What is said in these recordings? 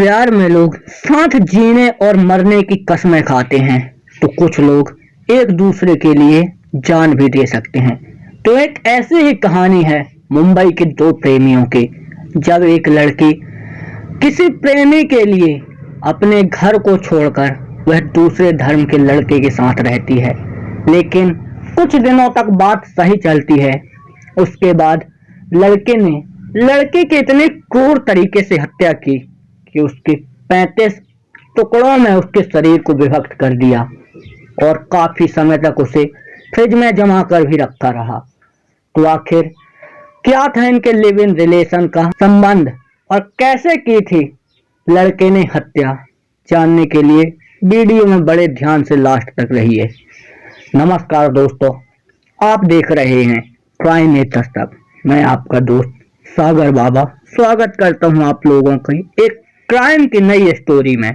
प्यार में लोग साथ जीने और मरने की कसमें खाते हैं, तो कुछ लोग एक दूसरे के लिए जान भी दे सकते हैं। तो एक ऐसी ही कहानी है मुंबई के दो प्रेमियों की। जब एक लड़की किसी प्रेमी के लिए अपने घर को छोड़कर वह दूसरे धर्म के लड़के के साथ रहती है, लेकिन कुछ दिनों तक बात सही चलती है। उसके बाद लड़के ने लड़की की इतने क्रूर तरीके से हत्या की कि उसके 35 टुकड़ों में उसके शरीर को विभक्त कर दिया और काफी समय तक उसे फ्रिज में जमा कर भी रखा रहा। तो आखिर क्या था इनके लिव इन रिलेशन का संबंध और कैसे की थी लड़के ने हत्या, जानने के लिए वीडियो में बड़े ध्यान से लास्ट तक रहिए। नमस्कार दोस्तों, आप देख रहे हैं क्राइम ए दस्तक। मैं आपका दोस्त सागर बाबा स्वागत करता हूं आप लोगों की एक क्राइम की नई स्टोरी में।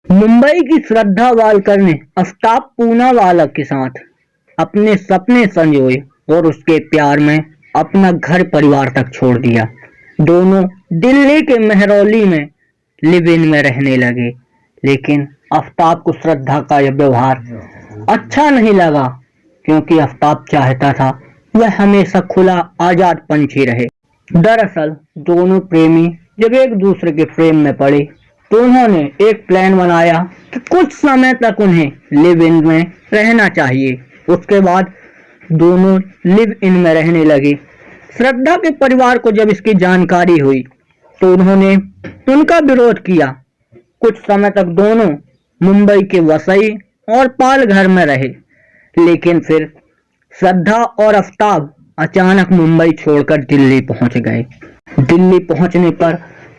मुंबई की श्रद्धा वालकर ने आफ्ताब पूनावाला के साथ अपने सपने संजोए और उसके प्यार में अपना घर परिवार तक छोड़ दिया। दोनों दिल्ली के मेहरौली में लिव इन में रहने लगे, लेकिन आफ्ताब को श्रद्धा का यह व्यवहार अच्छा नहीं लगा, क्योंकि आफ्ताब चाहता था वह हमेशा खुला आजाद पंछी रहे। दरअसल दोनों प्रेमी जब एक दूसरे के प्रेम में पड़े तो उन्होंने एक प्लान बनाया कि कुछ समय तक उन्हें लिव इन में रहना चाहिए। उसके बाद दोनों लिव इन में रहने लगे। श्रद्धा के परिवार को जब इसकी जानकारी हुई तो उन्होंने उनका विरोध किया। कुछ समय तक दोनों मुंबई के वसई और पालघर में रहे, लेकिन फिर श्रद्धा और आफ्ताब अचानक मुंबई छोड़कर दिल्ली पहुंच गए। दिल्ली पहुंचने पर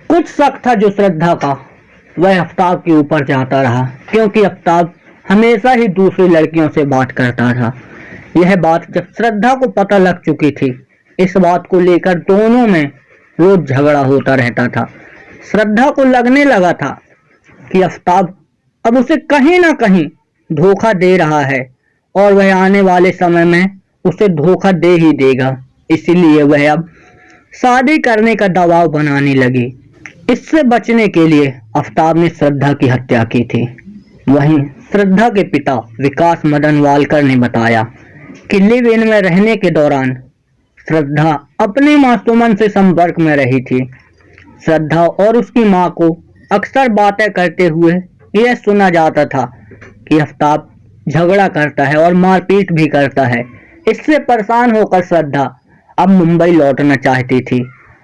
कुछ शक था जो श्रद्धा का वह आफ्ताब के ऊपर जाता रहा, क्योंकि आफ्ताब हमेशा ही दूसरी लड़कियों से बात करता था। यह बात जब श्रद्धा को पता लग चुकी थी, इस बात को लेकर दोनों में रोज झगड़ा होता रहता था। श्रद्धा को लगने लगा था कि आफ्ताब अब उसे कहीं ना कहीं धोखा दे रहा है और वह आने वाले समय में उसे धोखा दे ही देगा, इसीलिए वह अब शादी करने का दबाव बनाने लगी। इससे बचने के लिए आफ्ताब ने श्रद्धा की हत्या की थी। वहीं श्रद्धा के पिता विकास मदन वालकर ने बताया कि लिव इन में रहने के दौरान श्रद्धा अपनी मां सुमन से संपर्क में रही थी। श्रद्धा और उसकी मां को अक्सर बातें करते हुए यह सुना जाता था कि आफ्ताब झगड़ा करता है और मारपीट भी करता है। इससे परेशान होकर श्रद्धा अब मुंबई लौटना चाहती थी।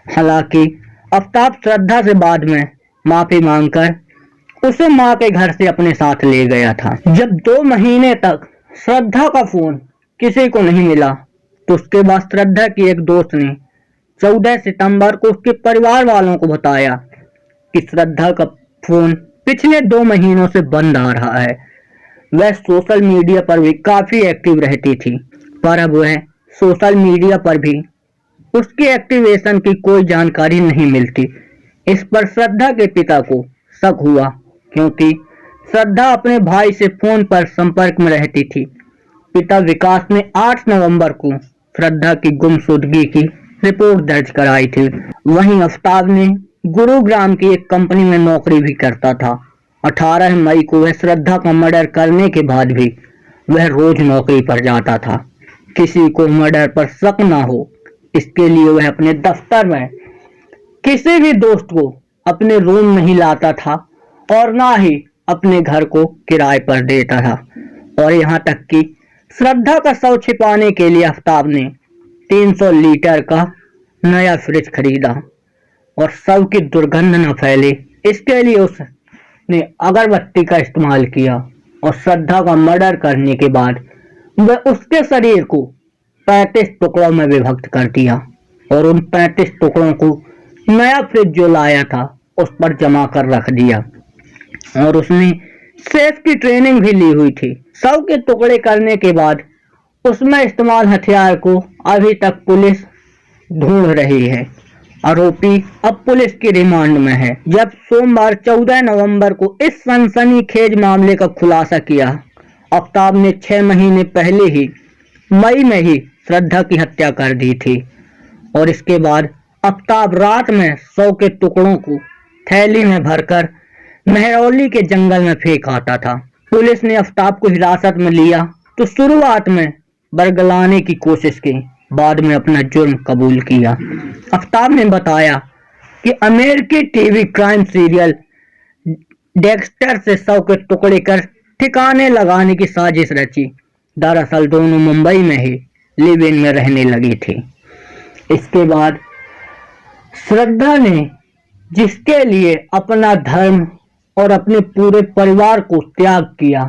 हालांकि आफ्ताब श्रद्धा से बाद में माफी मांगकर उसे मां के घर से अपने साथ ले गया था। जब 2 महीने तक श्रद्धा का फोन किसी को नहीं मिला, तो उसके बाद श्रद्धा की एक दोस्त ने 14 सितंबर को उसके परिवार वालों को बताया कि श्रद्धा का फोन पिछले 2 महीनों से बंद आ रहा है। वह सोशल मीडिया पर भी काफी एक्टिव रहती थी, पर अब वह सोशल मीडिया पर भी उसके एक्टिवेशन की कोई जानकारी नहीं मिलती। इस पर श्रद्धा के पिता को शक हुआ, क्योंकि श्रद्धा अपने भाई से फोन पर संपर्क में रहती थी। पिता विकास ने 8 नवंबर को श्रद्धा की गुमशुदगी की रिपोर्ट दर्ज कराई थी। वहीं आफ्ताब ने गुरुग्राम की एक कंपनी में नौकरी भी करता था। 18 मई को वह श्रद्धा का मर्डर करने के बाद भी वह रोज नौकरी पर जाता था। किसी को मर्डर पर शक ना हो, इसके लिए वह अपने दफ्तर में किसी भी दोस्त को अपने रूम नहीं लाता था और ना ही अपने घर को किराए पर देता था। और यहाँ तक कि श्रद्धा का शव छिपाने के लिए आफ्ताब ने 300 लीटर का नया फ्रिज खरीदा और शव की दुर्गंध न फैले, इसके लिए उसने अगरबत्ती का इस्तेमाल किया। और श्रद्धा का मर्डर करने के बाद वह उसके शरीर को 35 टुकड़ों में विभक्त कर दिया और उन 35 टुकड़ों को नया फ्रिज जो लाया था उस पर जमा कर रख दिया। और उसने सेफ की ट्रेनिंग भी ली हुई थी। शव के टुकड़े करने के बाद उसमें इस्तेमाल हथियार को अभी तक पुलिस ढूंढ रही है। आरोपी अब पुलिस की रिमांड में है। जब सोमवार 14 नवंबर को इस सनसनीखेज मामले का खुलासा किया, आफ्ताब ने 6 महीने पहले ही मई में ही श्रद्धा की हत्या कर दी थी और इसके बाद आफ्ताब रात में 100 के टुकड़ों को थैली में भरकर मेहरौली के जंगल में फेंक आता था। पुलिस ने आफ्ताब को हिरासत में लिया तो शुरुआत में बरगलाने की कोशिश की, बाद में अपना जुर्म कबूल किया। आफ्ताब ने बताया कि अमेरिकी टीवी क्राइम सीरियल डेक्स्टर से शव के टुकड़े कर ठिकाने लगाने की साजिश रची। दरअसल दोनों मुंबई में ही लिव इन में रहने लगी थी। इसके बाद श्रद्धा ने, जिसके लिए अपना धर्म और अपने पूरे परिवार को त्याग किया,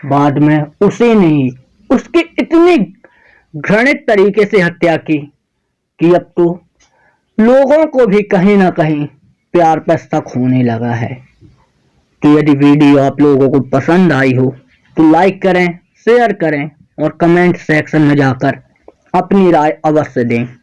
बाद में उसी ने ही उसकी इतनी घृणित तरीके से हत्या की कि अब तो लोगों को भी कहीं ना कहीं प्यार पर शक होने लगा है। तो यदि वीडियो आप लोगों को पसंद आई हो तो लाइक करें, शेयर करें और कमेंट सेक्शन में जाकर अपनी राय अवश्य दें।